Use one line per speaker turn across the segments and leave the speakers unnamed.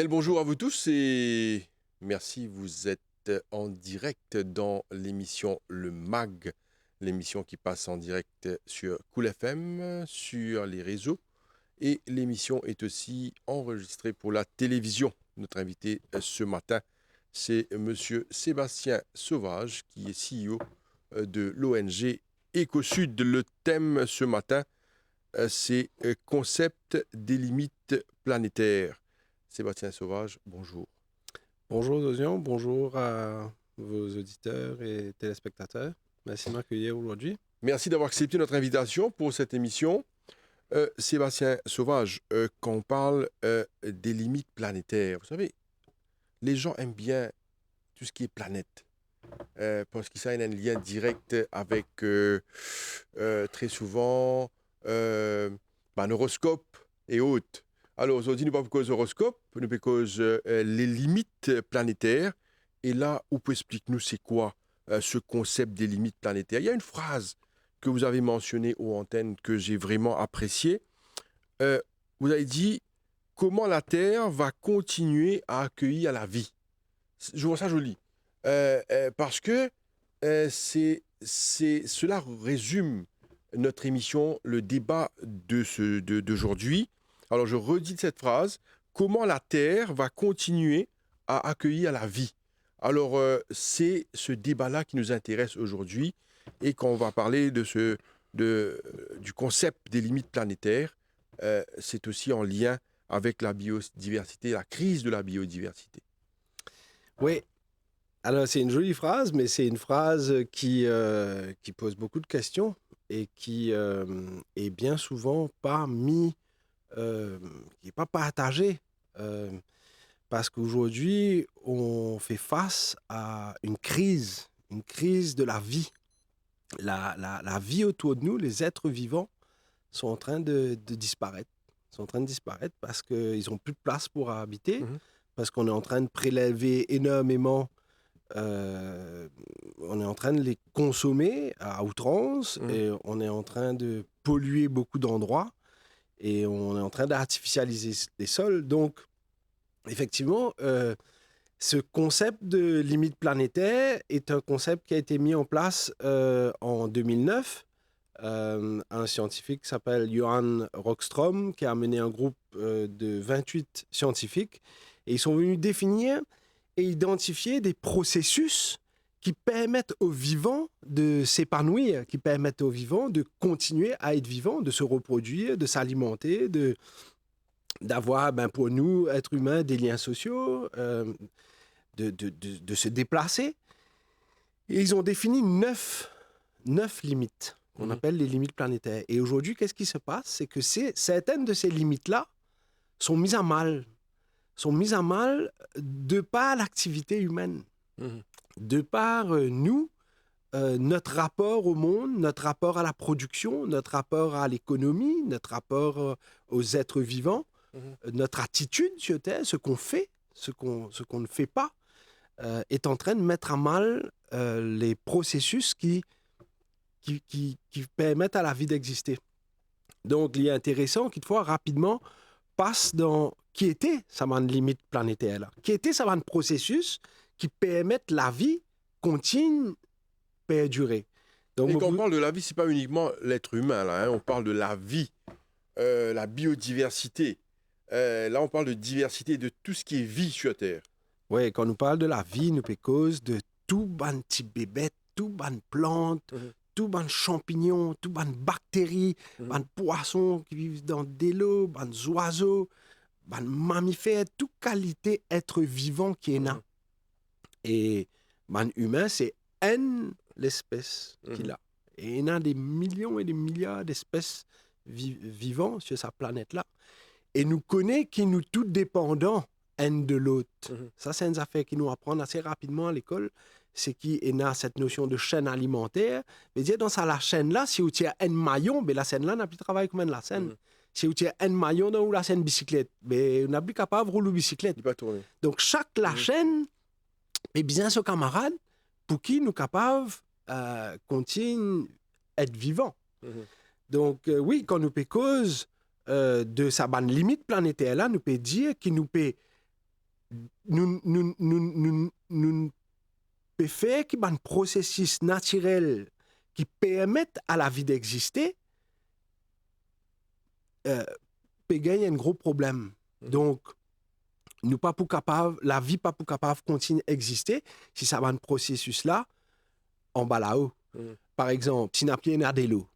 Bien le bonjour à vous tous et merci, vous êtes en direct dans l'émission Le MAG, l'émission qui passe en direct sur Cool FM, sur les réseaux et l'émission est aussi enregistrée pour la télévision. Notre invité ce matin, c'est Monsieur Sébastien Sauvage qui est CEO de l'ONG EcoSud. Le thème ce matin, c'est concept des limites planétaires. Sébastien Sauvage, bonjour.
Bonjour Dosian, bonjour à vos auditeurs et téléspectateurs. Merci de m'accueillir aujourd'hui.
Merci d'avoir accepté notre invitation pour cette émission. Sébastien Sauvage, quand on parle des limites planétaires, vous savez, les gens aiment bien tout ce qui est planète, parce que ça a un lien direct avec, très souvent, un horoscope et autres. Alors aujourd'hui, nous parlons de horoscope, nous parlons les limites planétaires. Et là, vous pouvez expliquer nous c'est quoi ce concept des limites planétaires. Il y a une phrase que vous avez mentionnée aux antennes que j'ai vraiment appréciée. Vous avez dit comment la Terre va continuer à accueillir la vie. Je vois ça joli. Parce que cela résume notre émission, le débat d'aujourd'hui. Alors je redis cette phrase, comment la Terre va continuer à accueillir la vie. Alors c'est ce débat-là qui nous intéresse aujourd'hui et quand on va parler du concept des limites planétaires, c'est aussi en lien avec la biodiversité, la crise de la biodiversité.
Oui, alors c'est une jolie phrase, mais c'est une phrase qui pose beaucoup de questions et qui est bien souvent pas mis, qui n'est pas partagée. Parce qu'aujourd'hui, on fait face à une crise de la vie. La vie autour de nous, les êtres vivants, sont en train de disparaître. Ils sont en train de disparaître parce qu'ils n'ont plus de place pour habiter, parce qu'on est en train de prélever énormément, on est en train de les consommer à outrance, et on est en train de polluer beaucoup d'endroits, et on est en train d'artificialiser les sols. Donc, effectivement, ce concept de limite planétaire est un concept qui a été mis en place en 2009. Un scientifique qui s'appelle Johan Rockström, qui a mené un groupe de 28 scientifiques. Et ils sont venus définir et identifier des processus qui permettent aux vivants de s'épanouir, qui permettent aux vivants de continuer à être vivants, de se reproduire, de s'alimenter, d'avoir, pour nous, êtres humains, des liens sociaux, de se déplacer. Et ils ont défini neuf limites qu'on appelle les limites planétaires. Et aujourd'hui, qu'est-ce qui se passe? C'est que certaines de ces limites-là sont mises à mal. Sont mises à mal de par l'activité humaine. De par nous, notre rapport au monde, notre rapport à la production, notre rapport à l'économie, notre rapport aux êtres vivants, notre attitude sur Terre, ce qu'on fait, ce qu'on ne fait pas, est en train de mettre à mal les processus qui permettent à la vie d'exister. Donc, il est intéressant qu'il faut rapidement passe dans qui était sa limite planétaire là, qui était sa processus qui permettent la vie continue perdurer. Donc,
et quand on parle de la vie, c'est pas uniquement l'être humain là, on parle de la vie, la biodiversité. Là, on parle de diversité, de tout ce qui est vie sur Terre.
Oui, quand on parle de la vie, nous peut cause de tout ban petit bébé, tout ban plante, tout ban champignons, tout ban bactéries, ban poissons qui vivent dans des lots, ban oiseaux, ban mammifères, toute qualité être vivant qui est là. Et ban humain, c'est l'espèce qu'il a. Et il y a des millions et des milliards d'espèces vivants sur sa planète-là. Et nous connaissons qui nous tous dépendants de l'autre. Ça, c'est une affaire qui nous apprend assez rapidement à l'école. C'est qu'il y a cette notion de chaîne alimentaire. Mais dire dans ça, la chaîne-là, si vous avez un maillon, la chaîne-là n'a plus de travail comme la chaîne. Si vous avez un maillon dans la chaîne bicyclette, on n'a plus capable de rouler bicyclette.
Il va tourner.
Donc, chaque la chaîne est bien ce camarade pour qui nous capables continuer à être vivants. Donc, oui, quand nous peut cause de sa limite planétaire là, nous peut dire qu'il nous peut nous peut faire qu'il y a un processus naturel qui permettent à la vie d'exister, peut gagner un gros problème. Donc, nous pas pour capable, la vie pas pour capable de continuer à exister si ça va un processus là en bas là-haut. Par exemple, si n'a pas de l'eau,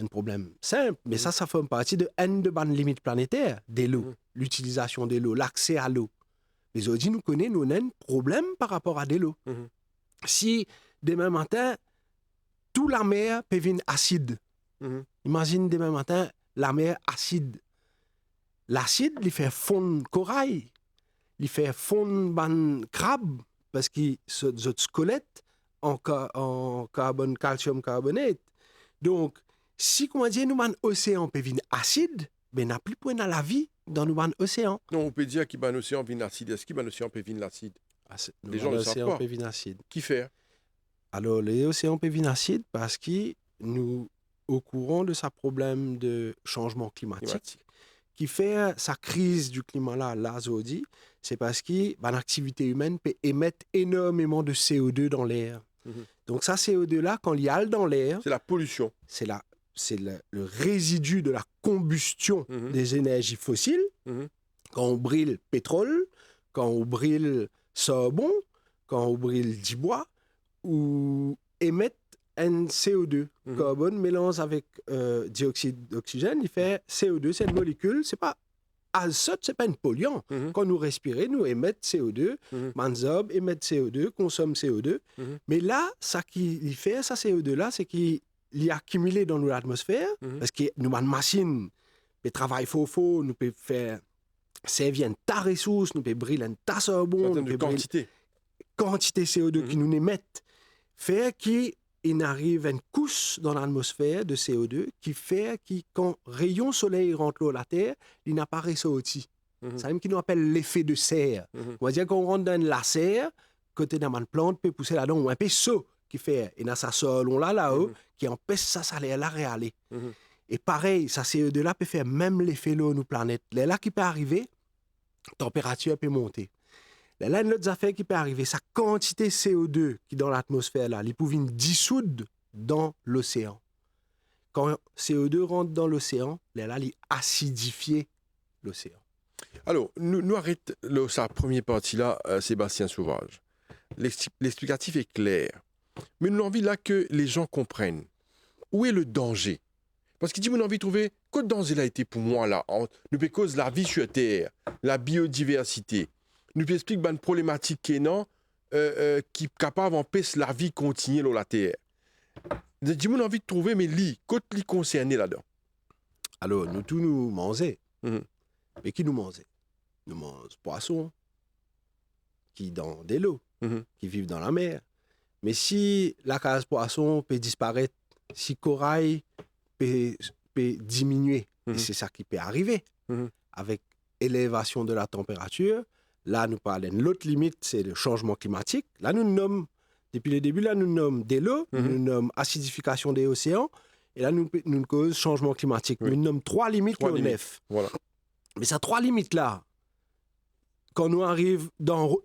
un problème simple, mais ça fait partie de une de bonnes limites planétaires de l'eau, l'utilisation de l'eau, l'accès à l'eau. Mais aujourd'hui, nous connaissons, nous avons un problème par rapport à de l'eau. Si demain matin, toute la mer peut venir acide. Imagine demain matin, la mer acide. L'acide, il fait fondre corail, il fait fondre ban crabe, parce que ce squelette en carbone, calcium carbonate. Donc, si, comment dire, nous avons un océan peut venir acide, ben, n'a plus point dans la vie dans nous un océan.
Non, on peut dire qu'il y a un océan vient acide. Est-ce qu'il y a un océan peut venir acide?
Les gens ne savent pas. Acide.
Qui fait?
Alors, les océans peuvent venir acide parce que nous, au courant de sa problème de changement climatique. Qui fait sa crise du climat là aujourd'hui, c'est parce que l'activité humaine peut émettre énormément de CO2 dans l'air. Donc ça CO2 là, quand il y a dans l'air,
c'est la pollution.
C'est le résidu de la combustion des énergies fossiles. Quand on brûle pétrole, quand on brûle charbon, quand on brûle du bois, ou émettre un CO2. Carbone mélange avec dioxyde d'oxygène, il fait CO2, c'est une molécule, c'est pas azote, c'est pas un polluant. Quand nous respirons, nous émettons CO2, manzob émet CO2, consomme CO2. Mais là, ça qu'il fait, ça CO2-là, c'est qu'il est accumulé dans l'atmosphère, parce que nous avons une machine, qui travaille faux, nous peut faire servir une tas de ressources, nous peut brûler une tas de charbon, nous peut brûler quantité CO2 qui nous émettent, fait qu'il arrive une couche dans l'atmosphère de CO2 qui fait que quand rayon soleil rentre dans la Terre, il n'apparaît ça aussi. C'est même qu'il nous appelle l'effet de serre. On va dire qu'on rentre dans la serre, côté d'une plante peut pousser là-dedans, ou un peu saut qui fait, et dans sa sol, on l'a là-haut, qui empêche ça salaire là réaller. Et pareil, ça CO2 là peut faire même l'effet là nos planètes. Là qui peut arriver, température peut monter. Là, une autre affaire qui peut arriver, sa quantité CO2 qui est dans l'atmosphère, là, il peut venir dissoudre dans l'océan. Quand CO2 rentre dans l'océan, là, il acidifie l'océan.
Alors, nous arrêtons sa première partie-là, Sébastien Sauvage. L'explicatif est clair. Mais nous avons envie là que les gens comprennent. Où est le danger? Parce qu'il dit, nous avons envie de trouver, quel danger a été pour moi là? Nous peut cause la vie sur Terre, la biodiversité. Nous explique une problématique qui est qui est capable d'empêcher la vie continuer sur la Terre. Dis-moi, on a envie de trouver, mais qu'est-ce qui est concerné là-dedans?
Alors, nous tous nous mangeons. Mais qui nous mange? Nous mangeons poissons, qui dans de l'eau, qui vivent dans la mer. Mais si la case poisson peut disparaître, si corail peut diminuer, et c'est ça qui peut arriver, avec élévation de la température. Là, nous parlons de l'autre limite, c'est le changement climatique. Là, nous nommons, depuis le début, là, nous nommons de l'eau, nous nommons acidification des océans, et là, nous causons changement climatique. Nous nommons 3 limites au nef.
Voilà.
Mais ces 3 limites-là, quand nous arrivons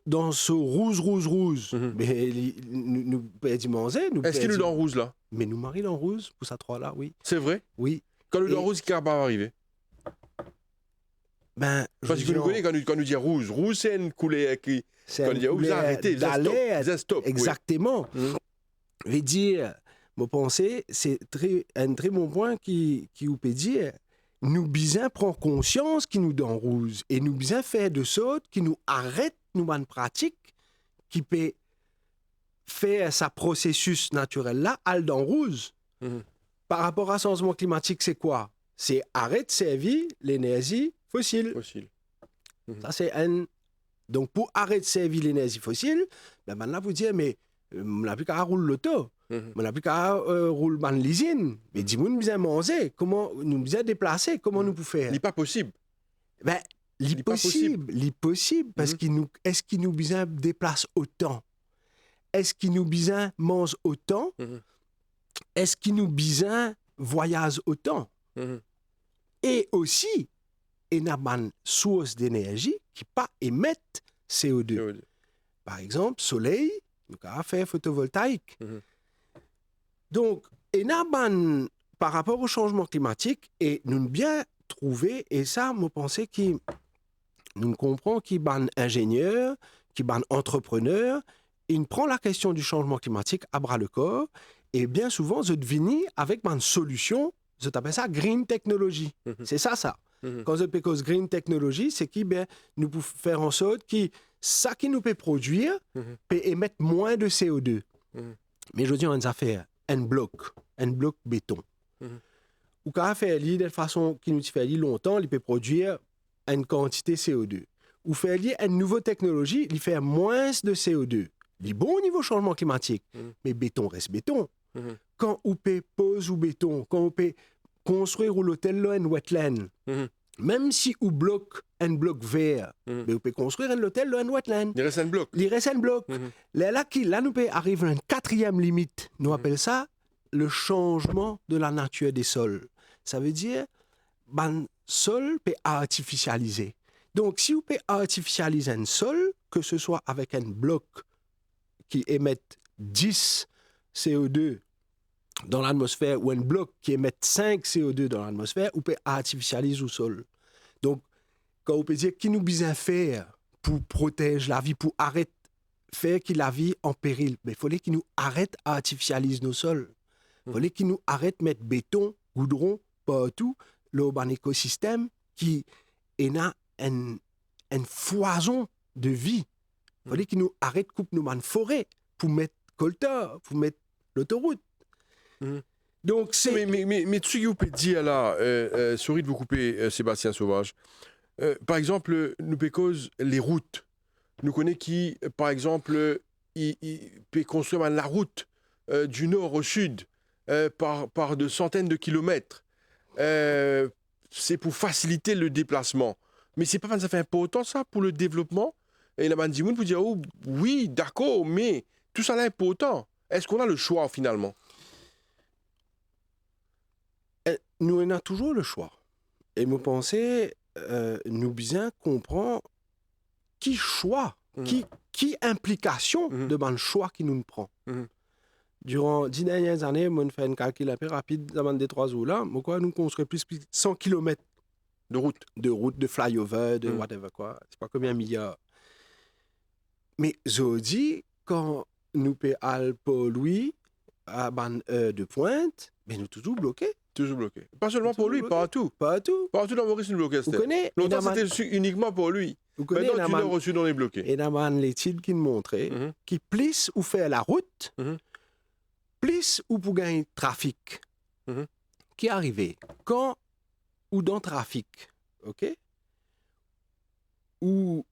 dans ce rouge, mais nous pouvons manger.
Est-ce qu'il nous dans rouge là?
Mais nous marions dans rouge pour ces 3-là, oui.
C'est vrai?
Oui.
Quand nous dans rouge, qu'est-ce qui va arriver?
Ben,
parce que nous connaissons quand nous disons rouge. Rouge, c'est une couleur qui.
C'est une couleur d'alerte.
Stop.
Exactement. Je veux dire, mon pensée, c'est un très bon point qui vous peut dire. Nous besoin prendre conscience qui nous donne rouge et nous besoin faire de sorte qui nous arrête nous une pratique qui peut faire sa processus naturel là al dans rouge. Par rapport à changement climatique, c'est quoi? C'est arrête de servir l'énergie fossile. Ça c'est un. Donc pour arrêter de servir l'énergie fossile, ben maintenant vous dire mais on n'a plus qu'à rouler l'auto. On n'a plus qu'à rouler dans l'usine. Mais dis-moi, nous besoin manger. Comment nous besoin déplacer? Comment nous pouvons faire?
Il n'est pas possible.
Ben, l'impossible. Parce est-ce qu'il nous besoin déplace autant? Est-ce qu'il nous besoin mange autant? Est-ce qu'il nous besoin voyage autant? Et aussi, il y a une source d'énergie qui pas émettre CO2.
CO2.
Par exemple, soleil, nous avons fait photovoltaïque. Donc, par rapport au changement climatique, et nous avons bien trouvé, et ça, moi, pensais que nous comprenons qui ban ingénieur, qui ban entrepreneur, il prend la question du changement climatique à bras le corps, et bien souvent, je devine avec une solution, je t'appelle ça green technology. C'est ça. Quand je parle green technology, c'est qui nous pouvons faire en sorte que ça qui nous peut produire peut émettre moins de CO2. Mais je dis une affaire, un bloc béton. Ou quand faire de façon qui nous fait longtemps, il peut produire une quantité CO2. Ou faire une nouvelle technologie, il fait moins de CO2. Il est bon au niveau changement climatique, mais béton reste béton. Quand on peut poser ou béton, quand on peut construire ou l'hôtel un wetland, même si on bloque un bloc vert, mais on peut construire un hôtel un wetland.
Il reste un bloc.
Là, nous peut arriver à une quatrième limite. Nous appelons ça le changement de la nature des sols. Ça veut dire le sol peut artificialiser. Donc, si on peut artificialiser un sol, que ce soit avec un bloc qui émet 10 CO2 dans l'atmosphère ou un bloc qui émet 5 CO2 dans l'atmosphère, on peut artificialiser le sol. Donc, quand on peut dire qu'il nous besoin faire pour protéger la vie, pour arrêter faire que la vie en péril, mais il fallait qu'il nous arrête d'artificialiser nos sols. Il fallait qu'il nous arrête de mettre béton, goudron, partout, un écosystème qui est une foison de vie. Il fallait qu'il nous arrête de couper nos forêts pour mettre colteur, pour mettre l'autoroute. Donc, c'est...
Mais tu sais que vous pouvez dire là, sorry de vous couper, Sébastien Sauvage. Par exemple, nous pécose les routes. Nous connaissons qui, par exemple, il peut construire la route du nord au sud par de centaines de kilomètres. C'est pour faciliter le déplacement. Mais c'est pas ça fait important ça pour le développement. Et la Bandimoun vous dire oh, oui, d'accord, mais tout ça là est important. Est-ce qu'on a le choix finalement?
Nous on a toujours le choix. Et nous pensons, nous bien comprendre qui choix, qui implication de le choix qui nous prend. Durant 10 dernières années, on fait un calcul un peu rapide dans des 3 jours là. Pourquoi nous construisons plus de 100 km de route, de flyover, de whatever quoi. C'est pas combien de milliards. Mais je dis, quand nous payons pour lui à ban de pointe, mais nous toujours bloqués.
Toujours bloqué. Pas seulement pour lui, partout.
Partout.
Partout dans Maurice, nous bloquons. Longtemps, c'était uniquement pour lui. Maintenant, tu l'as reçu dans les bloqués.
Et dans l'étude qui nous montrait, qui plus ou fait la route, plus ou pour gagner trafic. Qui est arrivé quand ou dans trafic, ok? Ou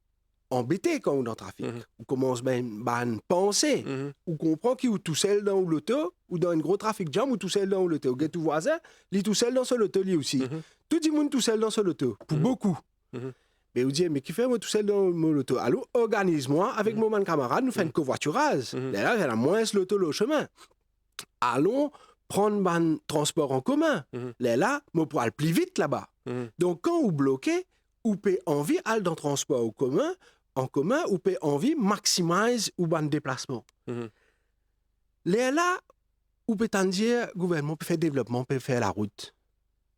embêté quand on est dans trafic. On commence à penser. On comprend qu'il est tout seul dans l'auto, ou dans un gros trafic jam, ou tout seul dans l'auto. Ou tout voisin, il est tout seul dans son auto, lui aussi. Tout le monde tout seul dans son auto, pour beaucoup. Mais vous dites, mais qui fait moi tout seul dans mon auto? Alors, organise-moi avec mon camarade, nous faisons un covoiturage. Là, il y a moins l'auto le chemin. Allons prendre un transport en commun. Là, on peut aller plus vite là-bas. Donc, quand vous bloquez, vous avez envie d'aller dans le transport en commun, ou peut envie maximiser ou ban déplacement. Là, ou peut en dire gouvernement peut faire développement, peut faire la route.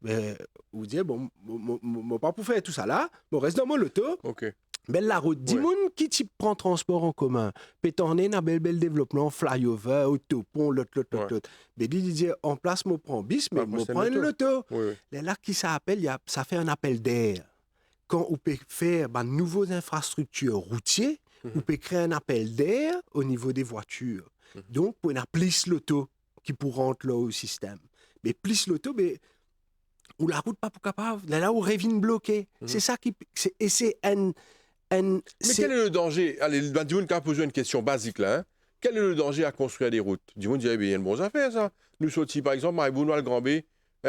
Mais vous dites bon, moi pas pour faire tout ça là, je reste dans mon auto.
OK.
Mais la route, dis-moi qui type prend transport en commun, peut tourner dans bel développement, flyover, autopont, l'autre. Mais dit en place moi prends bis, mais moi prends l'auto. Là qui ça appelle, ça fait un appel d'air. Quand on peut faire de nouvelles infrastructures routières, on peut créer un appel d'air au niveau des voitures. Donc, on a plus l'auto qui pour rentrer là au système. Mais plus l'auto, mais ou la route pas pour capable. Là, on revient bloqué. C'est ça qui... Et c'est un...
Mais quel est le danger? Allez, Dimon a posé une question basique là. Hein? Quel est le danger à construire des routes? Dimon dit, il y a une bonne affaire ça. Nous sortis par exemple, Maïbounois, le Grand B,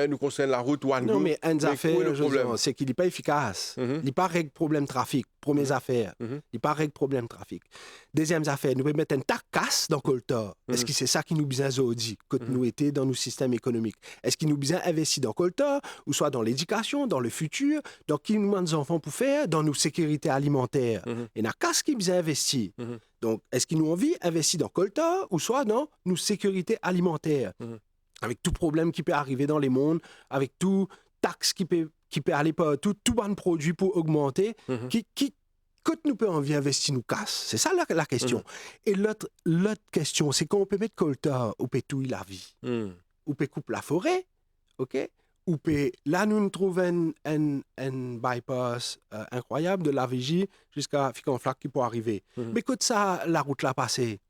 nous concerne la route One
Non,
Go.
mais une
où est
affaire,
le problème?
c'est qu'il n'est pas efficace.
Mhm.
Il n'est pas règle problème trafic. Première affaire.
Mhm.
Il n'est pas règle problème trafic. Deuxième affaire, nous pouvons mettre un tas de casse dans Colta. Est-ce que c'est ça qui nous besoin aujourd'hui, que nous étions dans nos systèmes économiques? Est-ce qu'il nous besoin investir dans Colta, ou soit dans l'éducation, dans le futur, dans qui nous nos enfants pour faire, dans nos sécurités alimentaires? Et il y a casse qui besoin investir. Donc, est-ce qu'il nous envie investir dans Colta, ou soit dans nos sécurités alimentaires? Avec tout problème qui peut arriver dans les mondes, avec tout taxe qui peut aller par tout bon produit pour augmenter, que nous peut envie investir nous casse. C'est ça la question. Et l'autre question, c'est qu'on peut mettre Colta, ou peut tout la vie, ou peut couper la forêt, ok? Ou peut, là, nous trouvons un bypass incroyable de la vigie jusqu'à Ficonflac qui peut arriver. Mais écoute ça, la route l'a passée.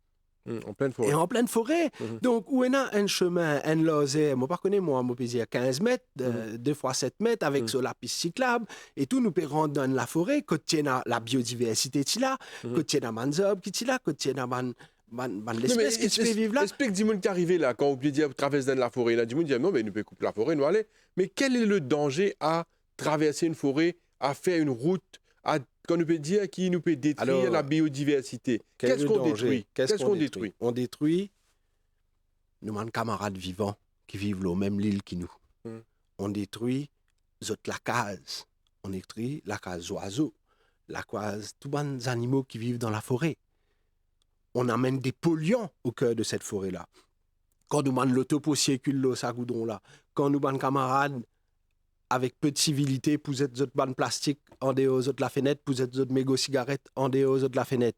En pleine forêt.
Et en pleine forêt. Donc, où il y a un chemin, un losé, moi, je peux dire 15 mètres, 2 fois 7 mètres, avec sur la piste cyclable, et tout, nous peut rentrer dans la forêt, que tu as la biodiversité qui est là, que tu as la manzob qui est là, que tu as l'espèce qui peut vivre là.
Explique du monde qui est arrivé là, quand on peut dire traverser dans la forêt. Là, du monde dit non, mais nous pouvons couper la forêt, nous aller. Mais quel est le danger à traverser une forêt, à faire une route, qu'on peut dire qui nous peut détruire la biodiversité? Qu'est-ce qu'on détruit?
On détruit nos camarades vivants qui vivent la même île que nous. On détruit la case. On détruit la case oiseaux, la case tous les animaux qui vivent dans la forêt. On amène des polluants au cœur de cette forêt-là. Quand nous avons l'auto circule là, goudron-là, quand nous avons camarades avec peu de civilité, pour être autres bandes plastique en dehors de la fenêtre, pour être autres mégots cigarettes en dehors de la fenêtre.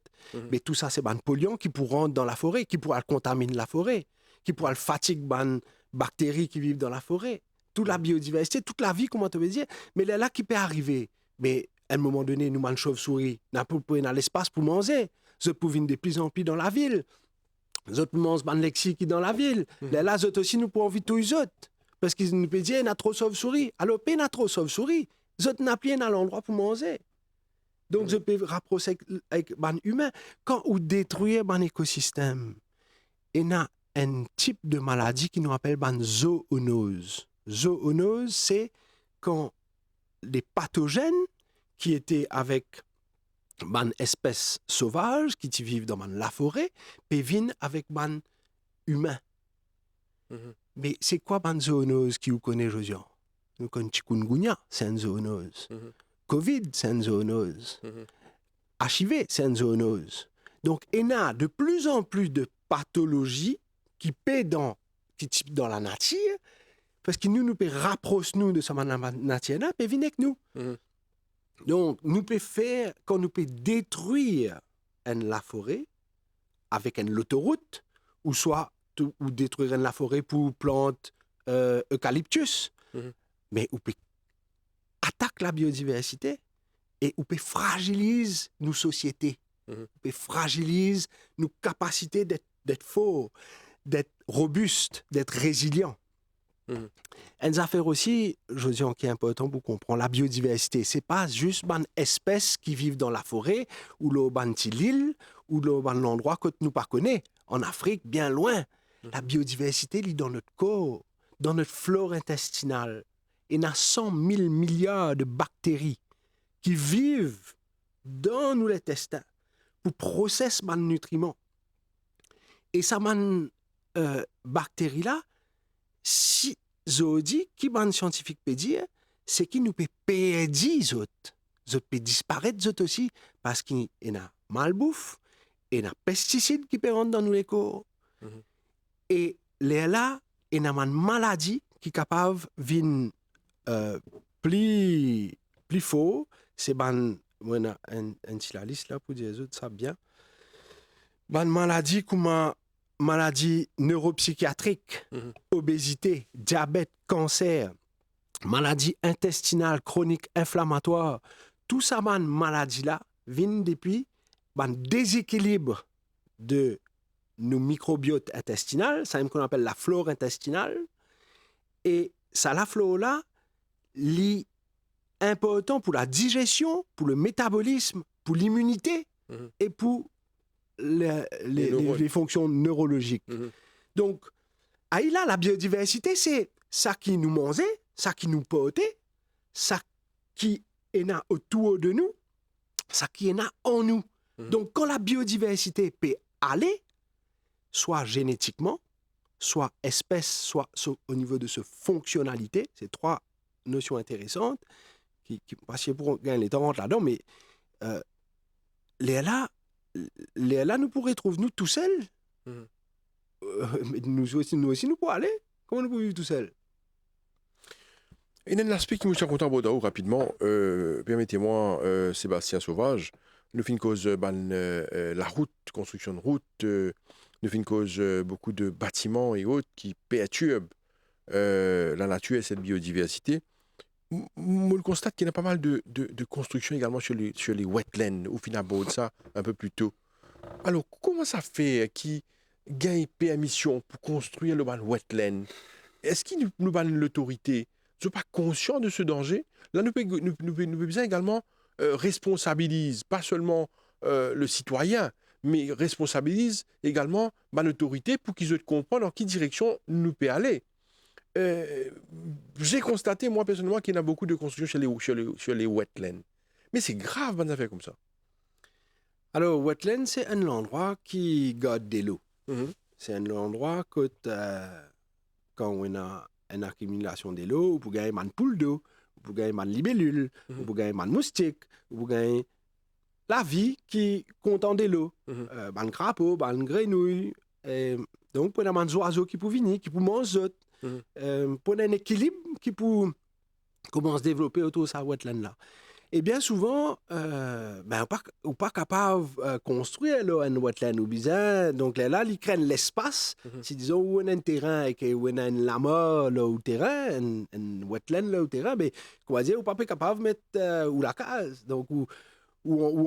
Mais tout ça, c'est bandes polluants qui pourront rentrer dans la forêt, qui pourront contaminer la forêt, qui pourront fatiguer bandes bactéries qui vivent dans la forêt. Toute la biodiversité, toute la vie, comment tu veux dire. Mais là, qui peut arriver. Mais à un moment donné, nous, man chauve-souris, n'a pas l'espace pour manger. Ils peuvent venir de plus en plus dans la ville. Les autres mangent ban lexi qui dans la ville. Là, les autres aussi, nous pouvons vivre tous les autres. Parce qu'ils nous peuvent dire, il y a trop de chauve-souris. Alors, il y a trop de chauve-souris. Les autres n'ont plus à l'endroit pour manger. Donc, je peux rapprocher avec les humains. Quand on détruit un écosystème, il y a un type de maladie qui nous appelle la zoonose. Zoonose, c'est quand les pathogènes qui étaient avec les espèces sauvages qui vivent dans la forêt peuvent venir avec les humains. Mais c'est quoi une zoonose qui vous connaît, Josian? Nous connaissons chikungunya, c'est une zoonose. Covid, c'est une zoonose. HIV, c'est une zoonose. Donc, il y a de plus en plus de pathologies qui typent dans la nature, parce que nous pouvons rapprocher nous de cette nature-là, et venir avec nous. Donc, nous pouvons faire, quand nous pouvons détruire la forêt avec l'autoroute, ou soit ou détruire la forêt pour planter eucalyptus. Mais on peut attaquer la biodiversité et on peut fragiliser nos sociétés. On peut fragiliser nos capacités d'être forts, d'être robustes, d'être résilients. Une affaire aussi, je dis, qui est important pour comprendre, la biodiversité, c'est pas juste une espèce qui vivent dans la forêt ou dans l'île ou dans l'endroit que nous ne connaissons pas. En Afrique, bien loin. La biodiversité est dans notre corps, dans notre flore intestinale. Il y a 100 000 milliards de bactéries qui vivent dans nos intestins pour processer les nutriments. Et ces bactéries-là, si Zodi, qui est scientifique peut dire, c'est qu'ils nous peut perdre les autres. Ils peuvent disparaître les autres aussi parce qu'il y a malbouffe, il y a des pesticides qui peuvent rentrer dans nos corps. Et là, il y a une maladie qui est capable de venir plus fort. C'est un petit liste là pour dire les autres, ça bien. Une maladie comme maladie neuropsychiatrique, obésité, diabète, cancer, maladie intestinale, chronique, inflammatoire. Tout ça, ces maladies-là, viennent depuis un déséquilibre de nos microbiotes intestinales, ça qu'on appelle la flore intestinale. Et ça, la flore-là, est important pour la digestion, pour le métabolisme, pour l'immunité et pour les fonctions neurologiques. Donc, Aïe là, la biodiversité, c'est ça qui nous mangeait, ça qui nous portait, ça qui est là autour de nous, ça qui est là en nous. Donc, quand la biodiversité peut aller, soit génétiquement, soit espèce, soit au niveau de sa fonctionnalité, c'est trois notions intéressantes parce que pour gagner les temps là-dedans, mais les là, nous pourrions trouver nous tout seuls. Mais nous aussi, nous pouvons aller. Comment nous pouvons vivre tout seuls?
Il y a un aspect qui me tient content rapidement. Permettez-moi, Sébastien Sauvage, nous faisons une cause la route, construction de route, nous faisons une cause beaucoup de bâtiments et autres qui perturbent la nature et cette biodiversité. Je le constate qu'il y a pas mal de constructions également sur les wetlands, ou finalement ça un peu plus tôt. Alors, comment ça fait qui gagne permission pour construire le wetland? Est-ce qu'il nous donne l'autorité? Nous ne sommes pas conscients de ce danger. Là, nous pouvons bien également responsabiliser, pas seulement le citoyen, mais responsabilise également l'autorité pour qu'ils comprennent dans quelle direction nous peut aller. J'ai constaté, moi, personnellement, qu'il y a beaucoup de constructions sur les wetlands. Mais c'est grave, bonne affaire comme ça.
Alors, wetland, c'est un endroit qui garde de l'eau. C'est un endroit que, quand on a une accumulation de l'eau, on peut gagner une poule d'eau, on peut gagner une libellule, on peut gagner un moustique, on peut gagner la vie qui contient de l'eau. Un crapaud, une grenouille. Donc, on a des oiseaux qui peuvent venir, qui peuvent manger. Pour un équilibre qui peut commencer à se développer autour de sa wetland-là. Et bien souvent, on n'est pas capable de construire un wetland ou bizarre. Donc là, ils créent l'espace. Si disons, où on a un terrain et qu'on a un lama là au terrain, un wetland là au terrain, mais on va dire, on n'est pas capable de mettre ou la case. Donc, ou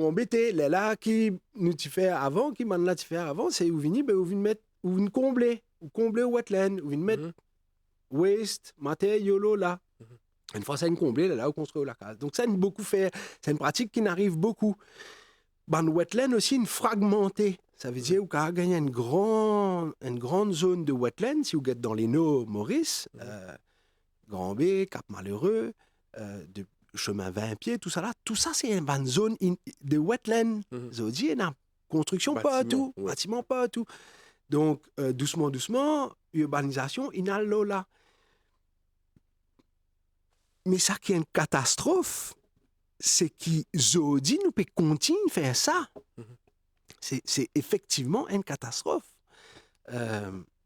embêter. Là, qui nous fait avant, qui m'en a fait avant, c'est où venir, ben, où mettre, où combler le wetland, où mettre waste, matière, yolo là. Une fois ça une comblée, là où construire la case. Donc ça, beaucoup fait. C'est une pratique qui n'arrive beaucoup. Dans le wetland aussi, une fragmentée. Ça veut dire qu'on a gagné une grande zone de wetland, si vous êtes dans les Naux Maurice, Grand B, Cap Malheureux, de chemin 20 pieds, tout ça là. Tout ça, c'est une zone de wetland. Ça veut dire, il y a une construction partout, bâtiment partout. Donc, doucement, urbanisation, il y a l'eau là. Mais ça qui est une catastrophe, c'est qu'aujourd'hui, nous pouvons continuer à faire ça. C'est effectivement une catastrophe.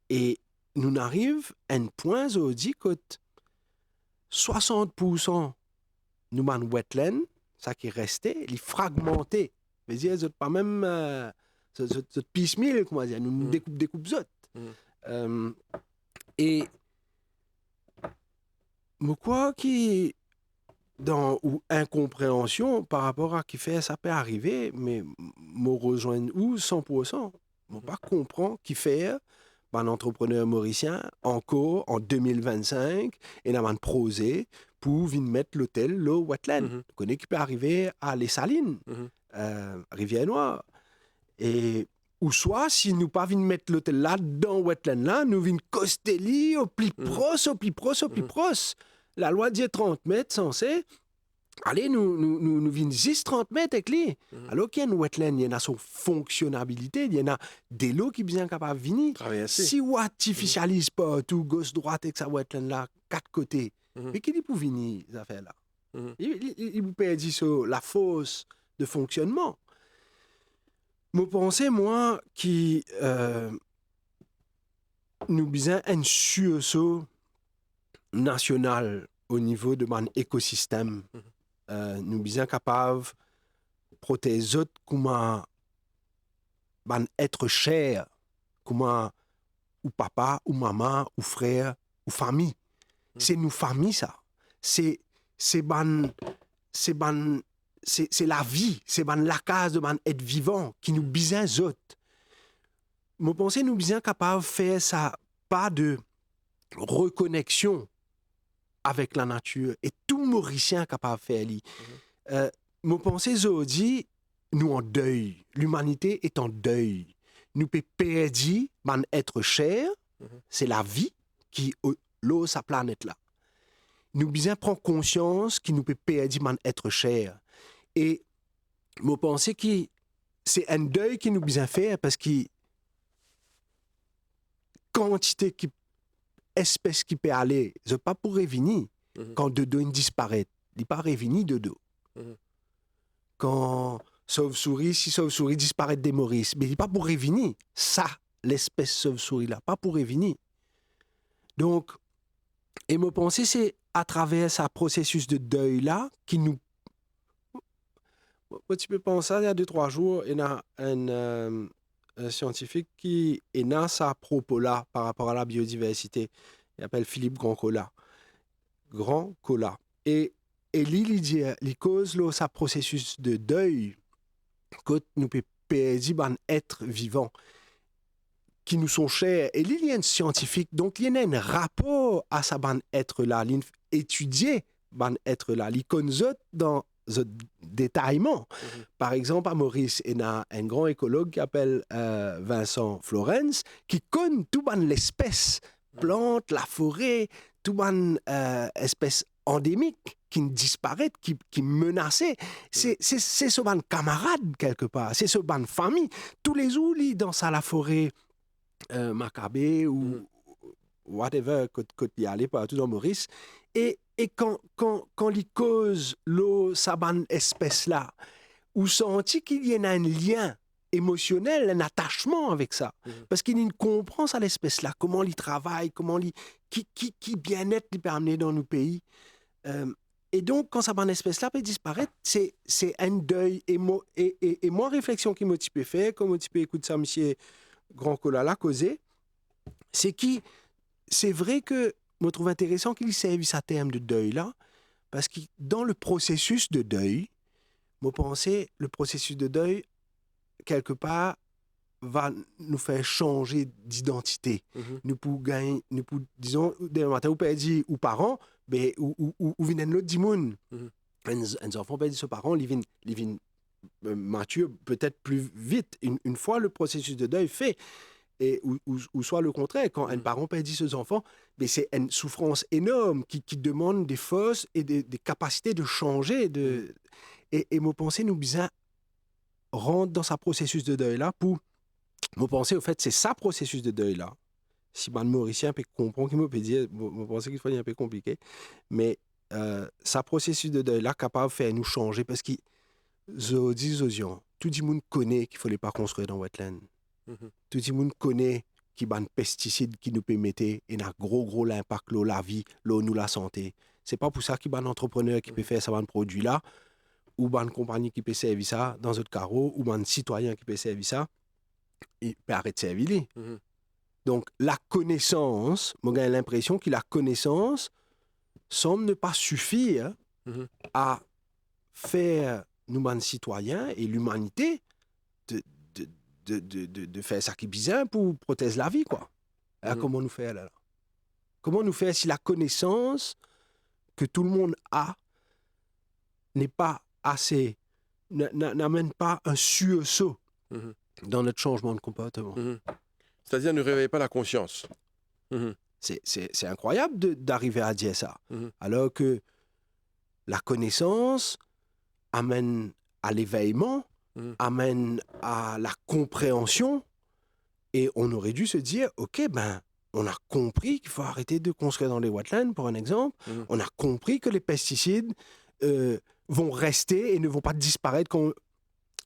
Et nous arrivons à un point aujourd'hui que 60% nous avons wetland, ça qui est resté, il est fragmenté. C'est-à-dire, c'est pas même c'est piecemeal, comment dire, nous découpe zot. Et mais quoi qui dans ou incompréhension par rapport à qui fait ça peut arriver, mais me rejoindre où 100%, je pas comprendre qui fait un entrepreneur mauricien encore en 2025 et dans un projet pour venir mettre l'hôtel le wetland. Tu connais qui peut arriver à Les Salines, Rivière-Noire. Et ou soit, si nous pas venir mettre l'hôtel là, dans wetland là, nous venons coster au plus proche. La loi dit 30 mètres censé. Allez, nous venons juste 30 mètres avec lui. Alors qu'il y a une wetland, il y en a son fonctionnalité, il y en a des lots qui sont bien capables de venir. Si on artificialise pas tout, gauche-droite avec sa wetland là, quatre côtés, mais qui dit pour venir, ces affaires-là? Il vous perd sur la force de fonctionnement. Je pense, moi, qui nous besoin un sursaut national au niveau de mon écosystème. Nous besoin capables de protéger comme un être cher, comme ou papa, ou maman, ou frère, ou famille. C'est nos familles, ça. C'est la vie, c'est la case de être vivant qui nous besoin autres. Je pense que nous besoin capables de faire ça, pas de reconnexion avec la nature. Et tout Mauricien capable de faire. Je pense aujourd'hui, nous en deuil. L'humanité est en deuil. Nous peut perdre être cher, C'est la vie qui l'eau sa planète là. Nous bien prendre conscience qu'il nous peut perdre man être cher. Et je pense que c'est un deuil qui nous bien faire parce que quantité qui espèce qui peut aller, c'est pas pour revenir quand de dos disparaît, il n'est pas revenu de dos. Quand sauve-souris, si sauve-souris disparaît des Maurice, mais il n'est pas pour revenir. Ça, l'espèce sauve-souris là, pas pour revenir. Donc, et me penser, c'est à travers ce processus de deuil là qui nous. Tu peux penser, il y a 2-3 jours, il y a un scientifique qui est dans sa propos là par rapport à la biodiversité. Il s'appelle Philippe Grand-Collat. Grand-Collat. Et lui, il dit, il cause là, ce processus de deuil que nous peut perdre un être vivant qui nous sont chers. Et lui, il y a un scientifique, donc il y a un rapport à ce être-là. Il étudier ce être-là. Il connaît dans le détaillement. Par exemple, à Maurice, il y a un grand écologue qui s'appelle Vincent Florence, qui connaît tout l'espèce, plante, la forêt, tout espèce endémique qui disparaît, qui menaçait. C'est ce ban camarade quelque part, c'est ce ban famille. Tous les jours, dans la forêt Macabé ou whatever, quand il y allait partout dans Maurice, et quand les causes l'eau, sa ban espèce là, ou senti qu'il y a un lien émotionnel, un attachement avec ça. Parce qu'il y a une compréhension à l'espèce là, comment il travaille, comment il, qui bien-être il peut amener dans nos pays. Et donc, quand ça ban espèce là peut disparaître, c'est un deuil. Et moi, réflexion qui m'a typé fait, comme tu peux écouter ça, monsieur Grand-Collat l'a causé, c'est que c'est vrai que je trouve intéressant qu'il serve à terme de deuil là, parce que dans le processus de deuil, je pense le processus de deuil, quelque part, va nous faire changer d'identité. Nous pouvons gagner, disons, des matins où perdre ou parents, mais ou viennent l'autre dimoun. Un enfant perd ses parents, ils viennent mature peut-être plus vite une fois le processus de deuil fait. Et, ou soit le contraire, quand un parent perd ses enfants, mais c'est une souffrance énorme qui demande des forces et des capacités de changer. Et mon pensée nous bien rentre dans ce processus de deuil-là pour mon pensée, au fait, c'est ça processus de deuil-là. Si le Mauricien peut comprendre, qu'il me peut dire, mon pensée qu'il faut un peu compliqué, mais ça processus de deuil-là capable de faire nous changer parce que tout le monde connaît qu'il ne fallait pas construire dans wetland. Tout le monde connaît qu'il y a des pesticides qui nous permettent et un gros impact sur la vie, sur nous la santé. C'est pas pour ça qu'il y a un entrepreneur qui peut faire ce produit-là, ou une compagnie qui peut servir ça dans un carreau, ou un citoyen qui peut servir ça, il peut arrêter de servir. Donc, la connaissance, moi j'ai l'impression que la connaissance semble ne pas suffire à faire nous, citoyens et l'humanité, de faire ça qui est bizarre pour protéger la vie, quoi. Alors, comment nous faire, là? Comment nous faire si la connaissance que tout le monde a n'est pas assez, n'amène pas un sursaut dans notre changement de comportement.
C'est-à-dire ne réveille pas la conscience.
C'est incroyable d'arriver à dire ça. Alors que la connaissance amène à l'éveillement, amène à la compréhension, et on aurait dû se dire, ok, ben, on a compris qu'il faut arrêter de construire dans les wetlands, pour un exemple. On a compris que les pesticides vont rester et ne vont pas disparaître quand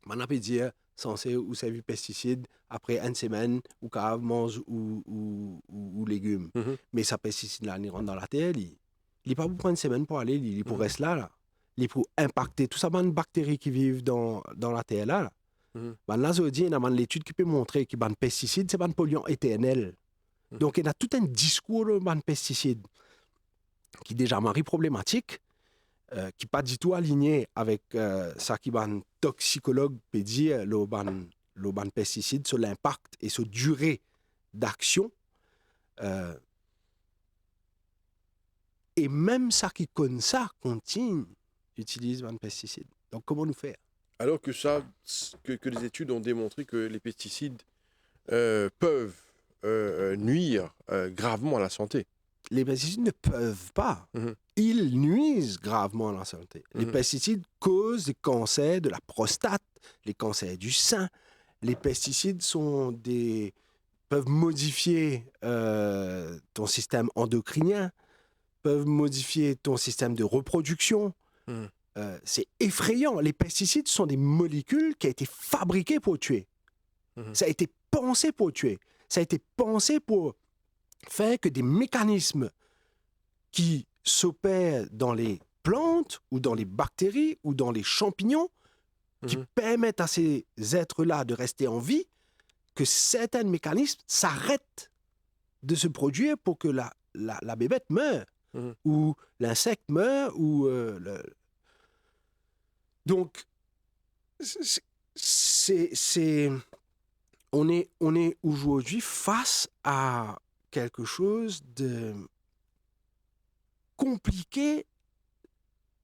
on a pu dire censé ou servir pesticides après une semaine ou quand mange ou légumes. Mais ça pesticide là, il rentre dans la terre, il n'est pas pour prendre une semaine pour aller, il est pour rester là. Il est pour impacter tout ça, les bactéries qui vivent dans la terre là. Là, il y a l'étude qui peut montrer que les pesticides, c'est un polluant éternel. Donc, il y a tout un discours de pesticides qui est déjà problématique, qui n'est pas du tout aligné avec ça qui un toxicologue peut dire, le pesticide, sur l'impact et sur la durée d'action. Et même ça qui connaît ça continue d'utiliser les pesticides. Donc, comment nous faire?
Alors que les études ont démontré que les pesticides peuvent nuire gravement à la santé.
Les pesticides ne peuvent pas.
Mhm.
Ils nuisent gravement à la santé. Les
Mhm.
pesticides causent des cancers de la prostate, les cancers du sein. Les pesticides peuvent modifier ton système endocrinien, peuvent modifier ton système de reproduction.
Mhm.
C'est effrayant. Les pesticides sont des molécules qui ont été fabriquées pour tuer.
Mhm.
Ça a été pensé pour tuer. Ça a été pensé pour faire que des mécanismes qui s'opèrent dans les plantes ou dans les bactéries ou dans les champignons, qui
Mhm.
permettent à ces êtres-là de rester en vie, que certains mécanismes s'arrêtent de se produire pour que la bébête meure,
Mhm.
ou l'insecte meure, ou Donc, on est aujourd'hui face à quelque chose de compliqué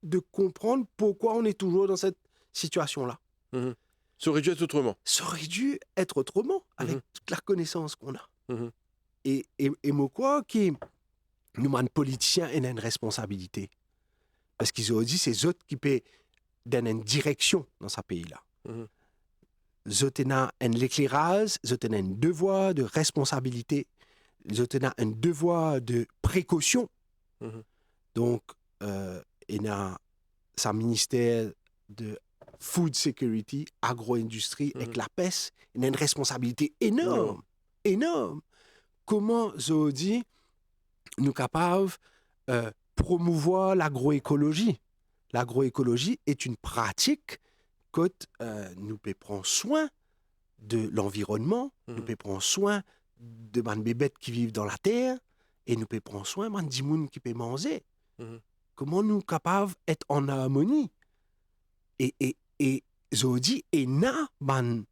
de comprendre pourquoi on est toujours dans cette situation-là.
Mhm. Ça aurait dû être autrement.
Ça aurait dû être autrement avec toute la connaissance qu'on a.
Mhm.
Et moi, quoi, qui nous, les politiciens, ont une responsabilité. Parce qu'ils ont dit, c'est eux qui peuvent donner une direction dans ce pays-là.
Mhm.
Ils ont l'éclairage, ils ont un devoir de responsabilité, ils ont un devoir de précaution.
Mhm.
Donc, il y a sa ministère de Food Security, agro-industrie, avec la peste, il a une responsabilité énorme, énorme. Comment Zodi nous capables promouvoir l'agroécologie? L'agroécologie est une pratique que nous pouvons prendre soin de l'environnement, nous pouvons prendre soin de les bébêtes qui vivent dans la terre, et nous pouvons prendre soin de gens qui peuvent manger. Comment nous sommes capables d'être en harmonie? Et Zodi est na ban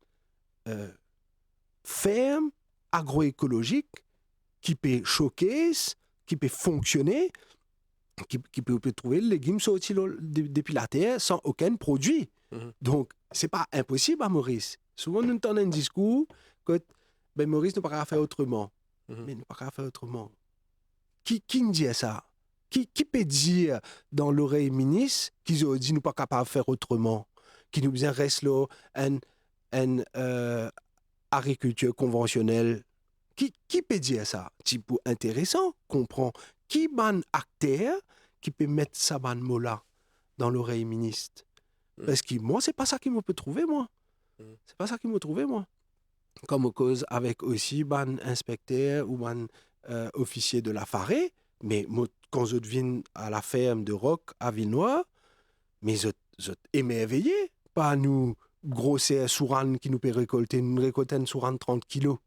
ferme agroécologique qui peut choquer, qui peut fonctionner, qui peut trouver les légumes sortis depuis la terre sans aucun produit. Donc, ce n'est pas impossible à Maurice. Souvent, nous entendons un discours que ben, Maurice ne peut pas faire autrement. Mais ne peut pas faire autrement. Qui nous dit ça? Qui peut dire dans l'oreille ministre qu'ils ont dit nous pas capables de faire autrement? Qui nous bien reste là une agriculture conventionnelle? Qui peut dire ça? Type intéressant, comprend. Qui ban acteur qui peut mettre ça ban mot là dans l'oreille ministre? Parce que moi, c'est pas ça qui me peut trouver, moi. C'est pas ça qui me trouver, moi. Comme cause avec aussi ban inspecteur ou ban officier de la forêt, mais moi, quand je viens à la ferme de Roc à Villenoix, mais je émerveillé par nous grosser souran qui nous peut récolter. Nous récoltons une souran de 30 kilos.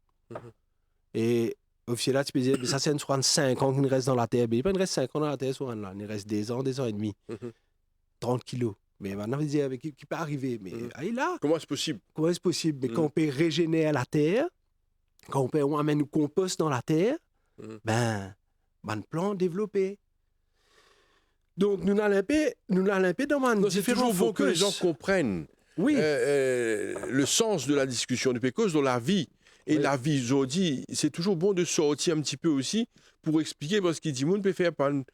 Et officier là, tu peux dire, mais ça c'est une souran de 5 ans qui nous reste dans la terre. Mais il ne reste 5 ans dans la terre, souran là. Il reste des ans et demi. 30 kilos. Mais maintenant, on va dire, qui peut arriver. Mais allez là.
Comment est-ce possible?
Comment est-ce possible? Mais quand on peut régénérer la terre, quand on peut amener nous compost dans la terre, ben plan développé. Donc, nous n'allons pas dans un
Non, c'est toujours bon que les gens comprennent le sens de la discussion du PECOS dans la vie. Et la vie, je dis, c'est toujours bon de sortir un petit peu aussi pour expliquer, parce qu'il dit, on peut faire un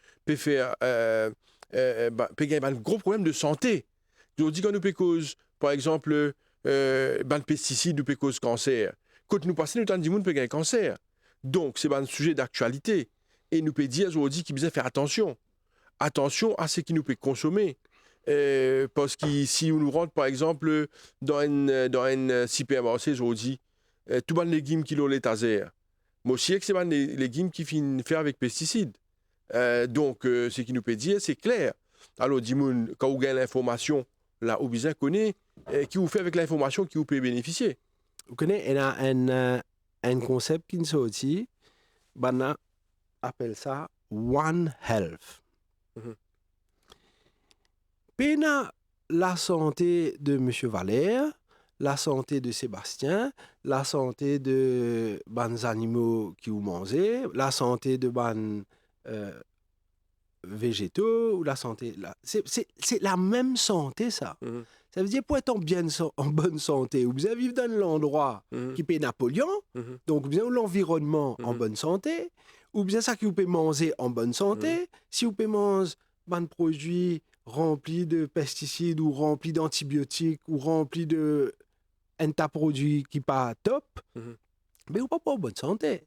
gros problème de santé. Je dis, quand nous PECOS, par exemple, ban pesticides, nous peut cause cancer. Quand nous passons, nous avons dit, on peut gagner cancer. Donc, c'est un sujet d'actualité. Et nous peut dire, je dis, qu'il faut faire attention. Attention à ce qui nous peut consommer. Parce que si on nous rentre, par exemple, dans une supermarché, je dis, tous les légumes qui ont les tasers. Moi aussi, c'est les légumes qui finissent faire avec pesticides. Donc, ce qui nous peut dire, c'est clair. Alors, dis-moi, quand vous gagnez l'information, là, vous bien connaît, qui vous fait avec l'information qui vous peut bénéficier.
Vous connaissez, il y a un concept qui nous sorti, on appelle ça One Health. Pena la santé de M. Valère, la santé de Sébastien, la santé de ban animaux qui vous mangez, la santé de ban végétaux, ou la santé... C'est la même santé, ça. Ça veut dire pour être en bonne santé, ou bien vivre dans l'endroit qui peut Napoléon, donc bien l'environnement en bonne santé, ou bien ça qui vous peut manger en bonne santé. Si vous pouvez manger des produits remplis de pesticides ou remplis d'antibiotiques ou remplis de un tas de produits qui pas top, mais vous pas en bonne santé.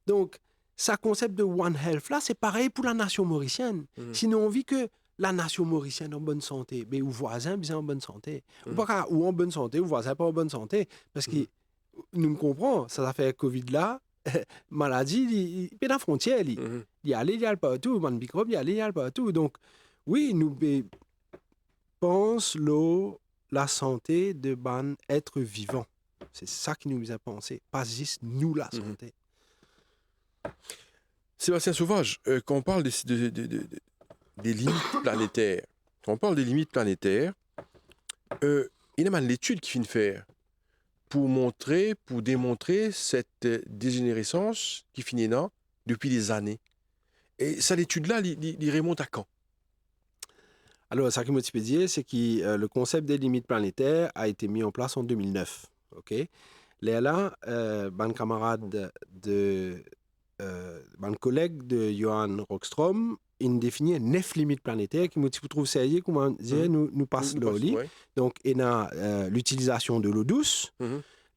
Donc, ce concept de One Health là, c'est pareil pour la nation mauricienne. Sinon, on vit que la nation mauricienne en bonne santé, mais ou voisin bien en bonne santé. Ou en bonne santé, ou voisin pas en bonne santé. Parce que nous me comprenons, ça fait Covid là, maladie, il y a la frontière. Il y a les partout, man microbe, il y a les partout. Donc, oui, nous pensons la santé de ban être vivant. C'est ça qui nous a pensé, pas juste nous la santé.
Sébastien Sauvage, quand on parle des limites planétaires, il y a l'étude qui finit de faire pour démontrer cette dégénérescence qui finit là depuis des années. Et ça, l'étude-là, il remonte à quand?
Alors, ça que je peux dire, c'est que le concept des limites planétaires a été mis en place en 2009. OK? Là, mon camarade mon collègue de Johan Rockström, il définit 9 limites planétaires qui me trouvent sérieux, comment dire, nous passent là.
Ouais.
Donc, il y a l'utilisation de l'eau douce,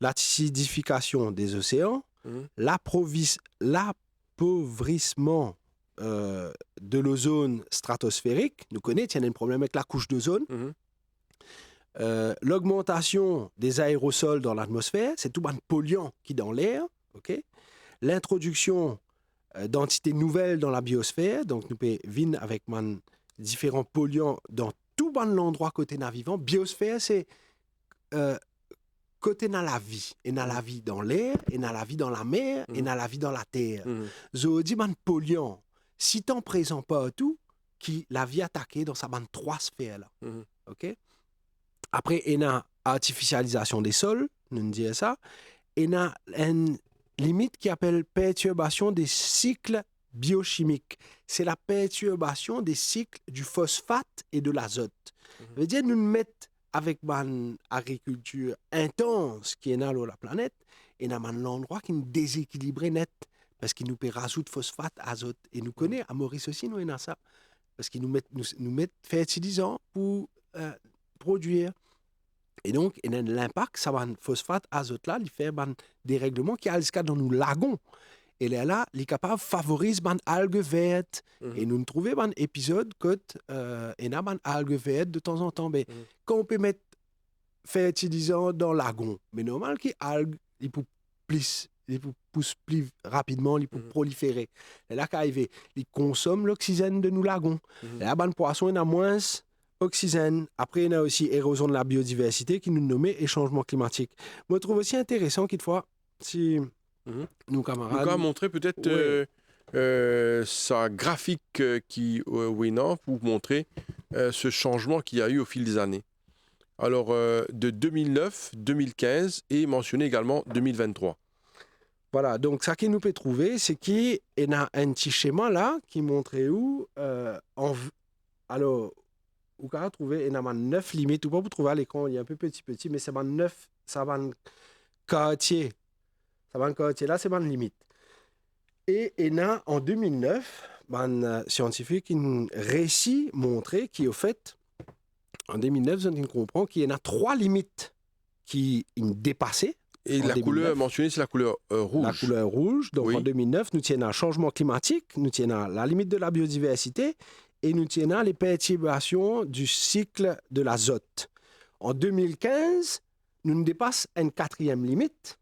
l'acidification des océans, l'appauvrissement de l'ozone stratosphérique. Nous connaissons, il y a un problème avec la couche d'ozone. L'augmentation des aérosols dans l'atmosphère, c'est tout un polluant qui est dans l'air. Okay? L'introduction d'entités nouvelles dans la biosphère, donc nous pouvons vivre avec différents polluants dans tout l'endroit côté na vivant. Biosphère, c'est côté na la vie. Et na la vie dans l'air, et na la vie dans la mer, et na la vie dans la terre. Je dis polluant, si t'en présent pas tout, qui la vie attaquée dans sa bande 3 sphères là. OK? Après, il y a artificialisation des sols, nous disons ça. Il y a une limite qui appelle perturbation des cycles biochimiques. C'est la perturbation des cycles du phosphate et de l'azote. Ça veut dire nous mettons avec une agriculture intense qui est dans la planète, et dans un endroit qui est déséquilibré net, parce qu'il nous peut rajouter phosphate, azote. Et nous connaissons, à Maurice aussi, nous avons ça. Parce qu'ils nous mettent fertilisants pour produire. Et donc, il y a l'impact, ça va phosphate, azote là, il fait des règlements qui jusqu'à dans nos lagons. Et là, il est capable de favoriser les algues vertes. Et nous trouvons un épisode que il y a des algues vertes de temps en temps. Mais quand on peut mettre fertilisant dans le lagon, mais normal que les algues, ils poussent plus rapidement, ils peuvent proliférer. Et là, quand ils consomment l'oxygène de nos lagons. Et là, les poissons, il y a moins oxygène. Après, il y a aussi érosion de la biodiversité qui nous nomme et changement climatique. Moi, je trouve aussi intéressant qu'il fois, si nos camarades...
Nous allons montrer peut-être sa graphique qui Wina pour montrer ce changement qu'il y a eu au fil des années. Alors, de 2009, 2015 et mentionné également 2023.
Voilà, donc ça qui nous peut trouver, c'est qu'il y a un petit schéma là qui montre où... Alors... Vous pouvez trouver, il y a 9 limites. Ou pas pour trouver à l'écran, il est un peu petit, mais c'est 9, ça va un quartier. Ça va un quartier là, c'est une limite. Et il y a en 2009, un scientifique qui réussit montrer qu'au fait, en 2009, on comprend qu'il y en a 3 limites qui sont dépassées.
Et la 2009. Couleur mentionnée, c'est la couleur rouge.
La couleur rouge. Donc en 2009, nous tenons un changement climatique, nous tenons la limite de la biodiversité, et nous tenons les perturbations du cycle de l'azote. En 2015, nous dépassons une 4e limite.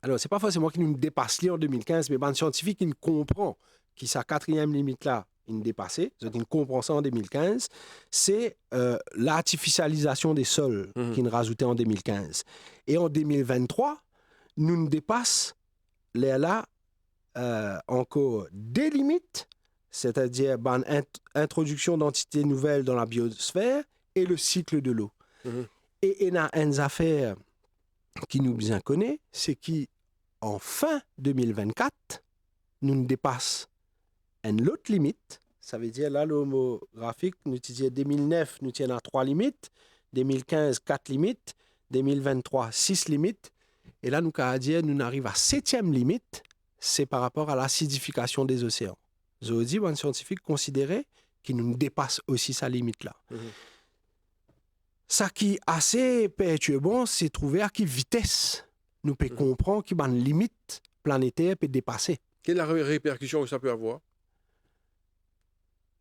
Alors, ce n'est pas forcément qu'il nous dépasse en 2015, mais un scientifique qui comprend que sa 4e limite-là est dépassée, il comprend ça en 2015, c'est l'artificialisation des sols qui nous rajoutait en 2015. Et en 2023, nous dépassons là encore des limites, c'est-à-dire l'introduction d'entités nouvelles dans la biosphère et le cycle de l'eau. Et il y a une affaire qui nous bien connaît, c'est qu'en fin 2024, nous dépassons une autre limite. Ça veut dire, là, l'homographique, nous disons 2009, nous tenons à 3 limites. 2015, 4 limites. 2023, 6 limites. Et là, nous, Canadiens, nous arrivons à 7e limite. C'est par rapport à l'acidification des océans. Zodi, un scientifique considérait qu'il nous dépasse aussi sa limite-là. Ça qui est assez perturbant, c'est trouver à quelle vitesse nous pouvons comprendre qu'il y a une limite planétaire peut dépasser.
Quelle est la répercussion que ça peut avoir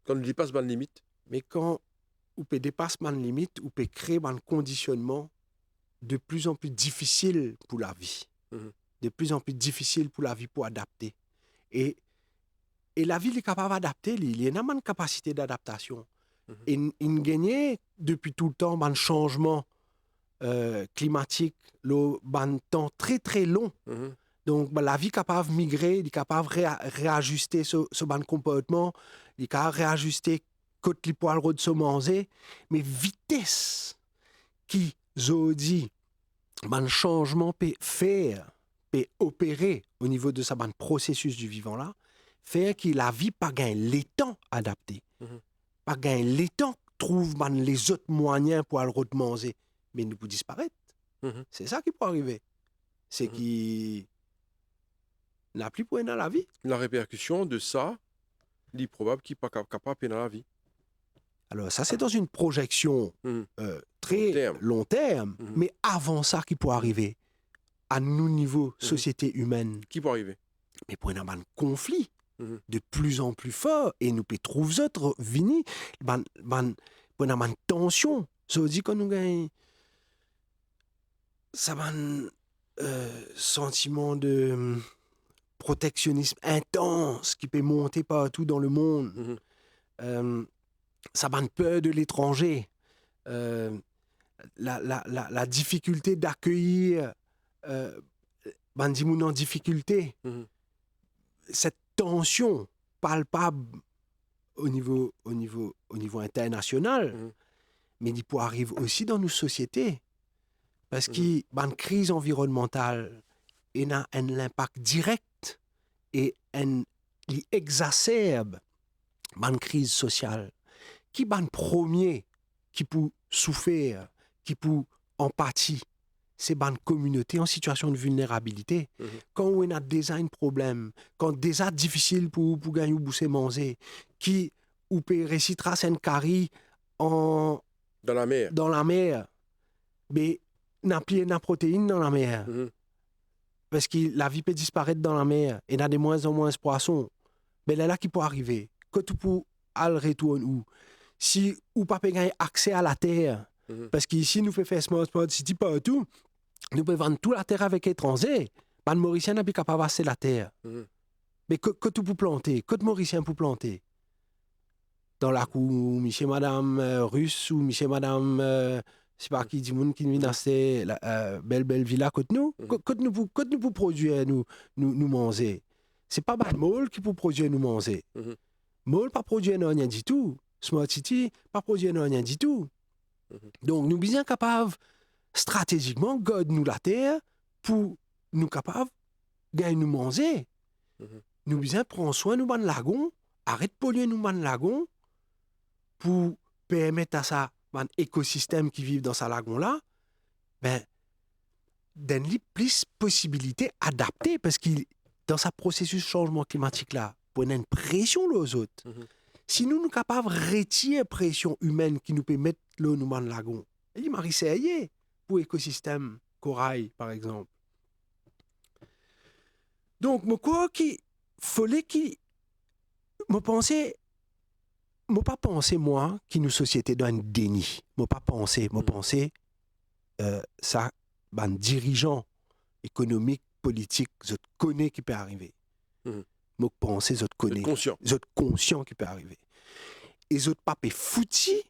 quand on dépasse une limite?
Mais quand on peut dépasser une limite, on peut créer un conditionnement de plus en plus difficile pour la vie. De plus en plus difficile pour la vie pour adapter. Et la vie est capable d'adapter, il y a une capacité d'adaptation. Et il gagne depuis tout le temps un changement climatique, un temps très très long. Donc la vie est capable de migrer, elle est capable de réajuster ce comportement, elle est capable de réajuster quand les poils de se manger. Mais vitesse qui, je dis, un changement peut faire, peut opérer au niveau de ce processus du vivant-là, faire que la vie pas gagne les temps adaptés. Pas gagne les temps, trouve les autres moyens pour le manger. Mais nous pouvons disparaître. C'est ça qui peut arriver. C'est qu'il n'a plus pour dans la vie.
La répercussion de ça, il est probable qu'il n'est pas capable dans la vie.
Alors ça, c'est dans une projection très long terme. Mais avant ça, qui peut arriver à nos niveaux, société humaine.
Qui peut arriver?
Mais pour un conflit de plus en plus fort, et nous peut trouver autres vini, pour une tension. Ça veut dire que nous gagnons ça un sentiment de protectionnisme intense qui peut monter partout dans le monde. Ça a une peur de l'étranger. La difficulté d'accueillir Bandimoun en difficulté. Cette tension palpable au niveau international, mais il peut arriver aussi dans nos sociétés. Parce que une crise environnementale a un impact direct et elle exacerbe une crise sociale. Qui est le premier qui peut souffrir, qui peut empathie? C'est une communauté en situation de vulnérabilité. Quand on a déjà un problème, quand déjà difficile pour gagner ou bousser manger, qui ou peut réciter un carré dans la mer, mais n'a plus de protéines dans la mer. Parce que la vie peut disparaître dans la mer et il y a de moins en moins de poissons. Mais là qui peut arriver, que tu peux aller retourner où? Si ou pas gagner accès à la terre, parce qu'ici nous faisons faire Smart City partout, nous pouvons vendre toute la terre avec étrangers. Les Mauriciens n'a plus capable d'acheter la terre. Mais que tu peux planter, que les Mauriciens peuvent planter. Dans la cour, monsieur, madame russe ou monsieur, madame, c'est pas qui dit monde qui vient d'acheter la belle villa que nous, que nous pouvons produire nous manger. C'est pas le mall qui peut produire nous manger. Mall pas produire rien du tout. Smart City, pas produire rien du tout. Donc, nous sommes bien capables, stratégiquement, de nous la terre pour nous capables de gagner nous manger. Nous bien prendre soin de nos lagons, arrête de polluer nos lagons pour permettre à ça, un écosystème qui vit dans ce lagon-là, donner plus de possibilités adaptées parce que dans ce processus de changement climatique-là, pour une pression aux autres. Si nous sommes capables de retirer la pression humaine qui nous peut mettre l'eau dans le lagon, il m'a essayé pour l'écosystème corail, par exemple. Donc, je crois qu'il fallait qu'il... Je pas pensé, moi, que nos sociétés dans un déni. Je pas pensé, ça, un dirigeant économique, politique, je connais qui peut arriver. Je pense, je connais. Je conscient qui peut arriver. Et je papé fouti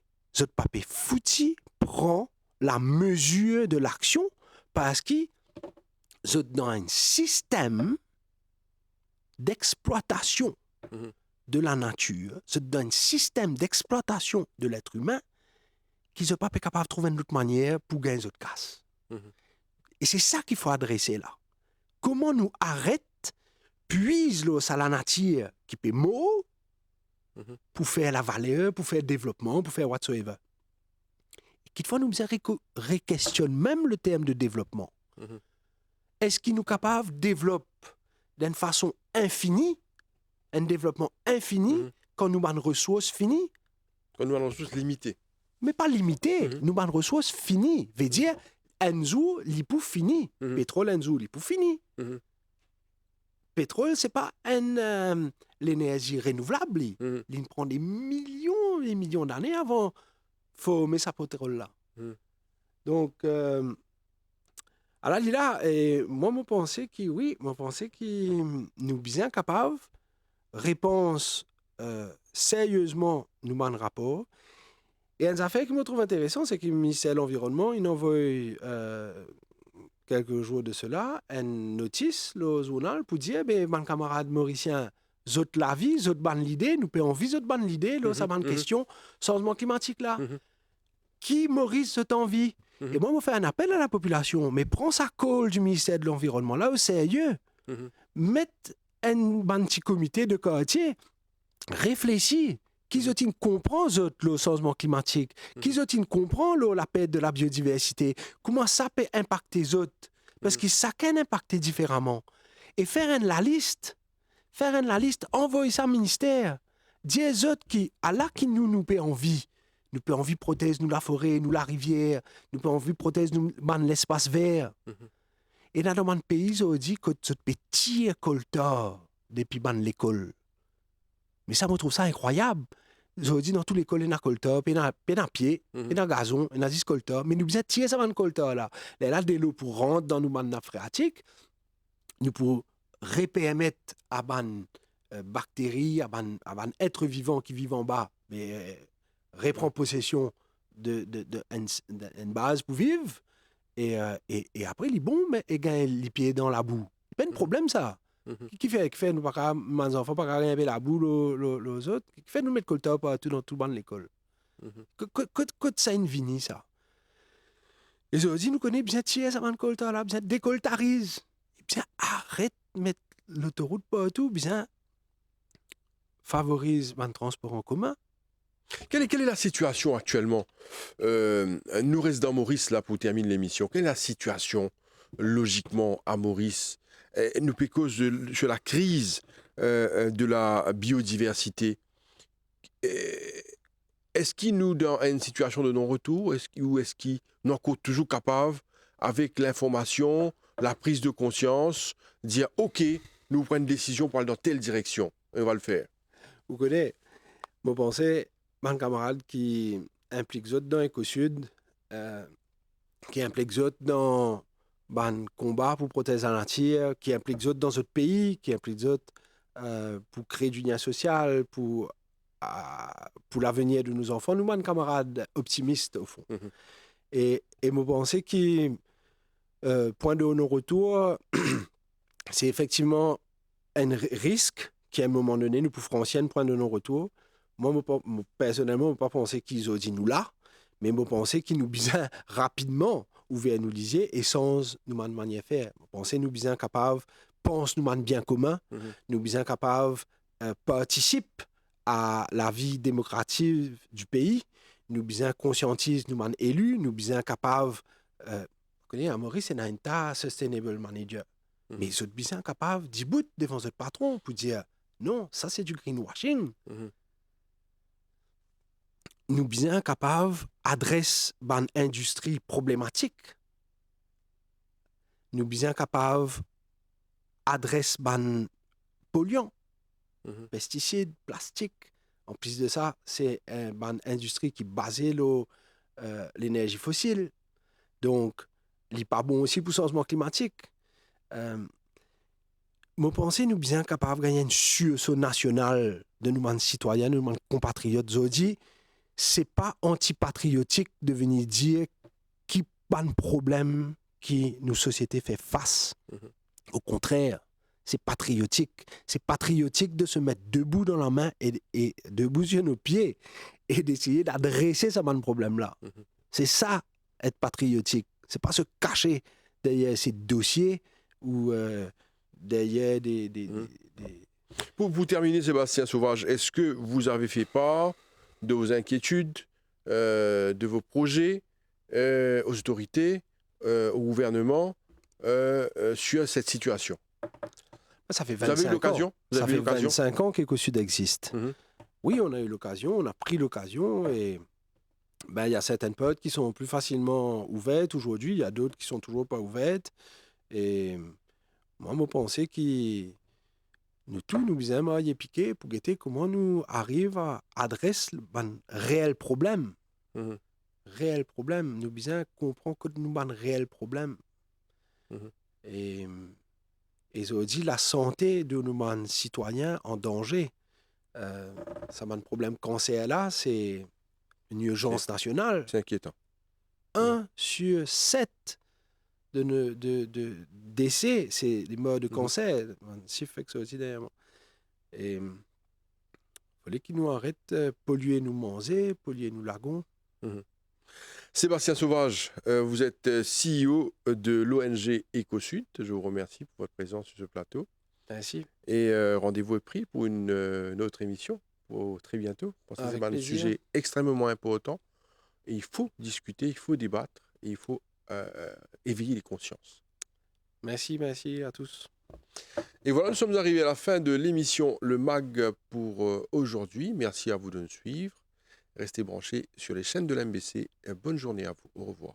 prend la mesure de l'action parce que je dans un système d'exploitation de la nature, je dans un système d'exploitation de l'être humain qui ne pas capable de trouver une autre manière pour gagner une autre casse. Et c'est ça qu'il faut adresser là. Comment nous arrêter puise à la nature qui peut mourir pour faire la valeur, pour faire le développement, pour faire whatsoever. Et Qu'il nous réquestionne même le terme de développement.
Mhm.
Est-ce qu'il nous capable de développer d'une façon infinie, un développement infini, quand nous avons une ressource finie?
Quand nous allons tous limiter.
Mais pas limité. Nous avons une ressource finie. Veut dire, Enzo, l'ipou fini. Pétrole, Enzo, l'ipou fini. Pétrole, c'est pas l'énergie renouvelable. Il prend des millions et millions d'années avant de former sa pétrole-là. Donc, alors là, moi, je pense que oui, je pense que nous bien capables, réponse sérieusement, nous avons un rapport. Et un affaire qui me trouve intéressant, c'est que le ministère de l'Environnement, il envoie quelques jours de cela une notice au journal pour dire, mon camarade mauricien, zot la vie, zot ban l'idée, nous payons vie, zot ban l'idée, là, ça va une question, changement climatique là. Qui Maurice zot envie? Et moi, je fais un appel à la population, mais prends sa call du ministère de l'Environnement là au sérieux. Mettre un petit comité de quartier, réfléchis. Qu'ils comprennent le changement climatique, qu'ils comprennent la perte de la biodiversité, comment ça peut impacter les autres, parce que chacun impacté différemment. Et faire la liste, envoyer ça au ministère, dire aux autres qui, à là qui nous peut envie, nous peut envie protéger nous la forêt, nous la rivière, nous peut envie protéger nous l'espace vert. Et dans mon pays, on dit que ce petit colteur depuis l'école. Mais ça, me trouve ça incroyable. Je dis dans tous les écoles, il y a un colteur, puis il y a un pied, il y a un gazon, il y a 10 colteurs. Mais nous devons tirer ça dans le colteur là. Là, de l'eau pour rentrer dans nos nappes phréatiques, nous pouvons repermettre à des bactéries, à des êtres vivants qui vivent en bas, mais reprendre possession d'une base pour vivre. Et après, ils bon, mais ils gagnent les pieds dans la boue. C'est pas un problème ça. Qui fait nous pas mes enfants pas rien avec la boule les autres qui fait nous mettre le top partout dans tout le banc de l'école que ça une vini ça et je dis nous connaît bien tirer ça dans le là bien décoltarise bien arrête de mettre l'autoroute partout bien favorise le transport en commun.
Quelle est la situation actuellement? Nous restons dans Maurice là pour terminer l'émission. Quelle est la situation logiquement à Maurice? Nous cause sur la crise de la biodiversité. Est-ce qu'il nous dans une situation de non-retour ou est-ce qu'il nous est toujours capable, avec l'information, la prise de conscience, dire OK, nous prenons une décision pour aller dans telle direction et on va le faire?
Vous connaissez, je pensais, mon camarade qui implique d'autres dans l'éco-sud, qui implique d'autres dans le combat pour protéger la nature, qui implique d'autres dans d'autres pays, qui implique d'autres pour créer du lien social, pour l'avenir de nos enfants. Nous, mon camarade optimiste, au fond. Et je pensais que point de non-retour, c'est effectivement un risque qu'à un moment donné, nous pouvons franchir un point de non-retour. Moi, personnellement, je ne pas penser qu'ils ont dit nous là, mais je pensais qu'ils nous besoin rapidement ouvert nous lisier et sans nous de manière faire. Je pensais nous besoin capables, pense nous de bien commun, nous besoin capables participe à la vie démocratique du pays, nous besoin conscientise nous élus, nous besoin capables vous connaissez, à Maurice, c'est un tas sustainable manager. Mais ils sont besoin capables d'y bout devant ce patron pour dire non, ça c'est du greenwashing. Nous bien capables d'adresser une industrie problématique. Nous bien capables d'adresser les polluants, pesticides, plastiques. En plus de ça, c'est une industrie qui est basée sur l'énergie fossile. Donc, il n'est pas bon aussi pour le changement climatique. Je pense que nous bien capables de gagner une sursaut nationale de nous, citoyens, de nos compatriotes. Aujourd'hui, c'est pas antipatriotique de venir dire qu'il n'y a pas de problème que nos sociétés font face. Au contraire, c'est patriotique. C'est patriotique de se mettre debout dans la main et debout sur nos pieds et d'essayer d'adresser ce problème-là. C'est ça, être patriotique. C'est pas se cacher derrière ces dossiers ou derrière des...
Pour terminer, Sébastien Sauvage, est-ce que vous avez fait part de vos inquiétudes, de vos projets aux autorités, au gouvernement, sur cette situation?
Ça fait
Vous avez eu
25 ans.
l'occasion? Vous
Ça
avez eu
fait
l'occasion?
25 ans qu'Ecosud existe.
Mhm.
Oui, on a eu l'occasion, on a pris l'occasion et il y a certaines périodes qui sont plus facilement ouvertes aujourd'hui, il y a d'autres qui sont toujours pas ouvertes. Et moi, je pense que nous tous, nous besoin y piquer pour guetter comment nous arrivons à adresser un réel problème.
Mhm.
Réel problème. Nous besoin comprendre que nous avons un réel problème.
Mhm.
Et aujourd'hui, la santé de nos citoyens en danger. Ça a un problème cancer là, c'est une urgence nationale.
C'est inquiétant.
1 sur 7 de décès, c'est des morts de cancer. Un chiffre que ça aussi derrière. Et il fallait qu'ils nous arrêtent de polluer nos manger, polluer nos lagons.
Mhm. Sébastien Sauvage, vous êtes CEO de l'ONG Ecosud. Je vous remercie pour votre présence sur ce plateau.
Merci.
Et rendez-vous est pris pour une autre émission très bientôt. Parce que c'est un sujet extrêmement important. Et il faut discuter, il faut débattre et il faut éveiller les consciences.
Merci à tous.
Et voilà, nous sommes arrivés à la fin de l'émission Le MAG pour aujourd'hui. Merci à vous de nous suivre. Restez branchés sur les chaînes de l'MBC. Bonne journée à vous. Au revoir.